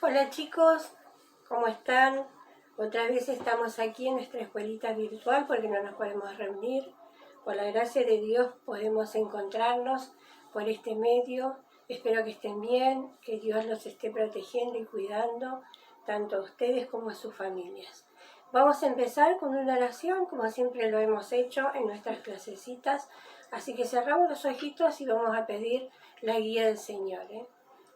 Hola chicos, ¿cómo están? Otra vez estamos aquí en nuestra escuelita virtual porque no nos podemos reunir. Por la gracia de Dios podemos encontrarnos por este medio. Espero que estén bien, que Dios los esté protegiendo y cuidando, tanto a ustedes como a sus familias. Vamos a empezar con una oración, como siempre lo hemos hecho en nuestras clasecitas. Así que cerramos los ojitos y vamos a pedir la guía del Señor.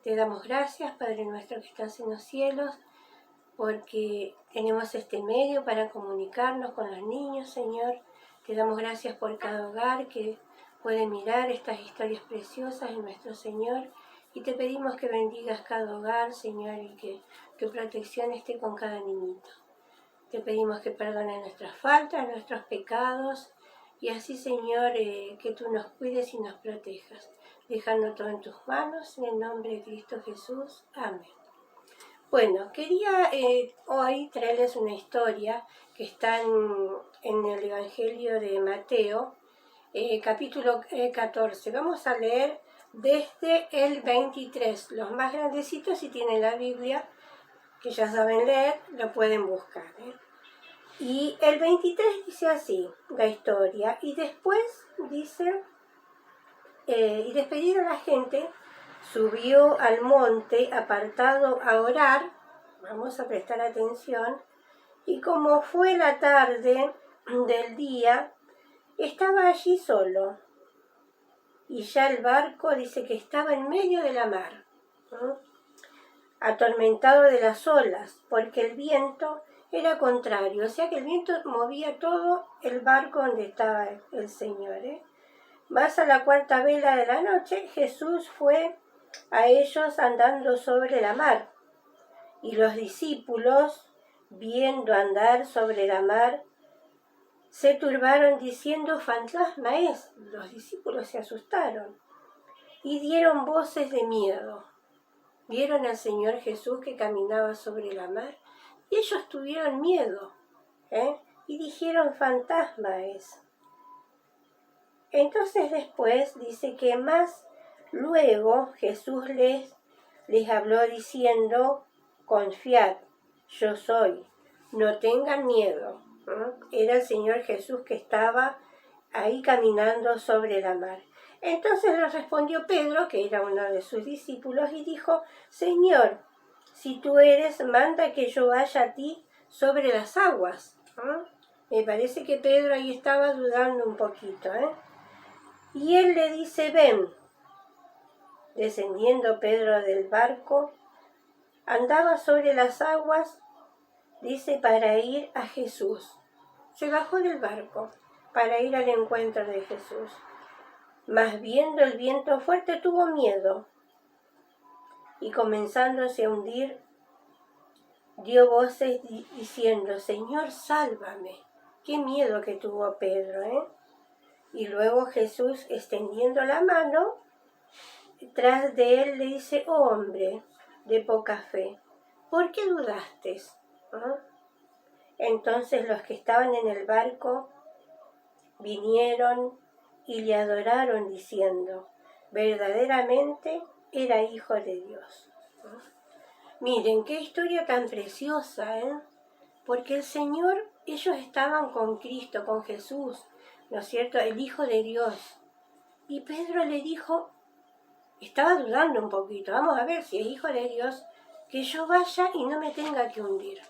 Te damos gracias, Padre nuestro que estás en los cielos, porque tenemos este medio para comunicarnos con los niños, Señor. Te damos gracias por cada hogar que puede mirar estas historias preciosas en nuestro Señor. Y te pedimos que bendigas cada hogar, Señor, y que tu protección esté con cada niñito. Te pedimos que perdones nuestras faltas, nuestros pecados, y así, Señor, que tú nos cuides y nos protejas. Dejando todo en tus manos, en el nombre de Cristo Jesús. Amén. Bueno, quería hoy traerles una historia que está en el Evangelio de Mateo, capítulo 14. Vamos a leer desde el 23. Los más grandecitos, si tienen la Biblia, que ya saben leer, lo pueden buscar. Y el 23 dice así, la historia, y después dice... y despedido a la gente, subió al monte apartado a orar. Vamos a prestar atención. Y como fue la tarde del día, estaba allí solo. Y ya el barco dice que estaba en medio de la mar, ¿no? Atormentado de las olas, porque el viento era contrario. O sea que el viento movía todo el barco donde estaba el Señor, Más a la cuarta vela de la noche, Jesús fue a ellos andando sobre la mar. Y los discípulos, viendo andar sobre la mar, se turbaron diciendo: fantasma es. Los discípulos se asustaron y dieron voces de miedo. Vieron al Señor Jesús que caminaba sobre la mar y ellos tuvieron miedo, y dijeron: fantasma es. Entonces después dice que más luego Jesús les habló diciendo: confiad, yo soy, no tengan miedo. Era el Señor Jesús que estaba ahí caminando sobre la mar. Entonces le respondió Pedro, que era uno de sus discípulos, y dijo: Señor, si tú eres, manda que yo vaya a ti sobre las aguas. Me parece que Pedro ahí estaba dudando un poquito, Y él le dice: ven. Descendiendo Pedro del barco, andaba sobre las aguas, dice, para ir a Jesús. Se bajó del barco para ir al encuentro de Jesús. Mas viendo el viento fuerte tuvo miedo y comenzándose a hundir, dio voces diciendo: Señor, sálvame. Qué miedo que tuvo Pedro, Y luego Jesús, extendiendo la mano, tras de él le dice: oh hombre de poca fe, ¿por qué dudaste? Entonces los que estaban en el barco vinieron y le adoraron diciendo: verdaderamente era hijo de Dios. Miren, qué historia tan preciosa, Porque el Señor, ellos estaban con Cristo, con Jesús, ¿no es cierto?, el Hijo de Dios. Y Pedro le dijo, estaba dudando un poquito, vamos a ver si es hijo de Dios, que yo vaya y no me tenga que hundir.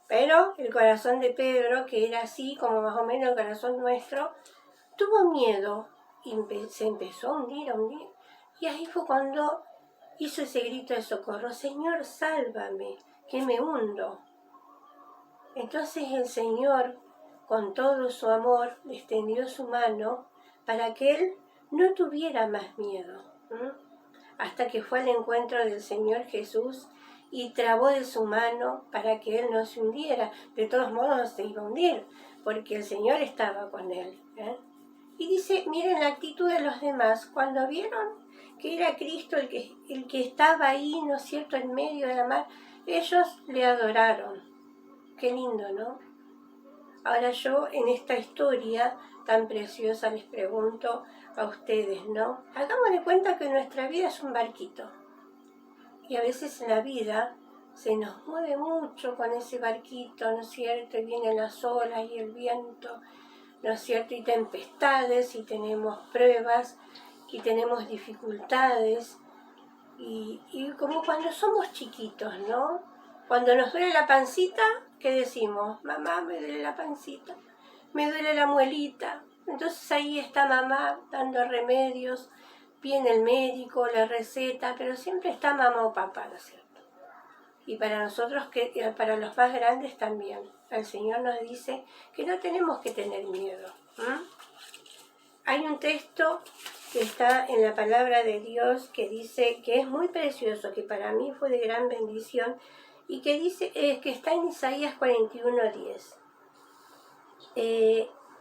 Pero el corazón de Pedro, que era así como más o menos el corazón nuestro, tuvo miedo y se empezó a hundir, a hundir. Y ahí fue cuando hizo ese grito de socorro: Señor, sálvame, que me hundo. Entonces el Señor, con todo su amor, le extendió su mano para que él no tuviera más miedo. Hasta que fue al encuentro del Señor Jesús y trabó de su mano para que él no se hundiera. De todos modos se iba a hundir, porque el Señor estaba con él. Y dice, miren la actitud de los demás, cuando vieron que era Cristo el que estaba ahí, ¿no es cierto?, en medio de la mar, ellos le adoraron. Qué lindo, ¿no? Ahora yo en esta historia tan preciosa les pregunto a ustedes, ¿no? Hagamos de cuenta que nuestra vida es un barquito. Y a veces en la vida se nos mueve mucho con ese barquito, ¿no es cierto? Y vienen las olas y el viento, ¿no es cierto? Y tempestades, y tenemos pruebas, y tenemos dificultades, y como cuando somos chiquitos, ¿no? Cuando nos duele la pancita, ¿qué decimos? Mamá, me duele la pancita, me duele la muelita. Entonces ahí está mamá dando remedios, viene el médico, la receta, pero siempre está mamá o papá, ¿no es cierto? Y para nosotros, para los más grandes también. El Señor nos dice que no tenemos que tener miedo. Hay un texto que está en la palabra de Dios que dice que es muy precioso, que para mí fue de gran bendición, y que dice que está en Isaías 41:10.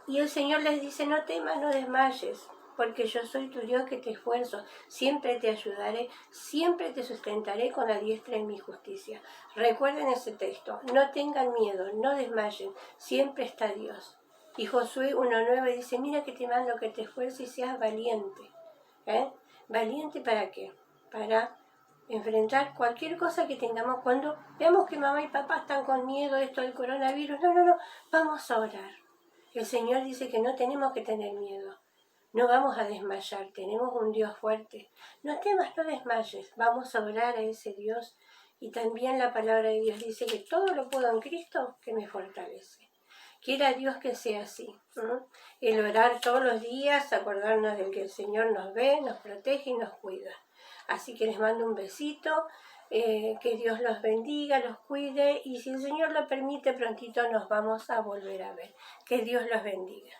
Y el Señor les dice: no temas, no desmayes, porque yo soy tu Dios que te esfuerzo, siempre te ayudaré, siempre te sustentaré con la diestra de mi justicia. Recuerden ese texto, no tengan miedo, no desmayen, siempre está Dios. Y Josué 1:9 dice: mira que te mando que te esfuerces y seas valiente. ¿Valiente para qué? Para enfrentar cualquier cosa que tengamos. Cuando veamos que mamá y papá están con miedo, esto del coronavirus, no, vamos a orar. El Señor dice que no tenemos que tener miedo, no vamos a desmayar, tenemos un Dios fuerte. No temas, no desmayes, vamos a orar a ese Dios. Y también la palabra de Dios dice que todo lo puedo en Cristo que me fortalece. Quiera Dios que sea así, el orar todos los días, acordarnos de que el Señor nos ve, nos protege y nos cuida. Así que les mando un besito, que Dios los bendiga, los cuide, y si el Señor lo permite, prontito nos vamos a volver a ver. Que Dios los bendiga.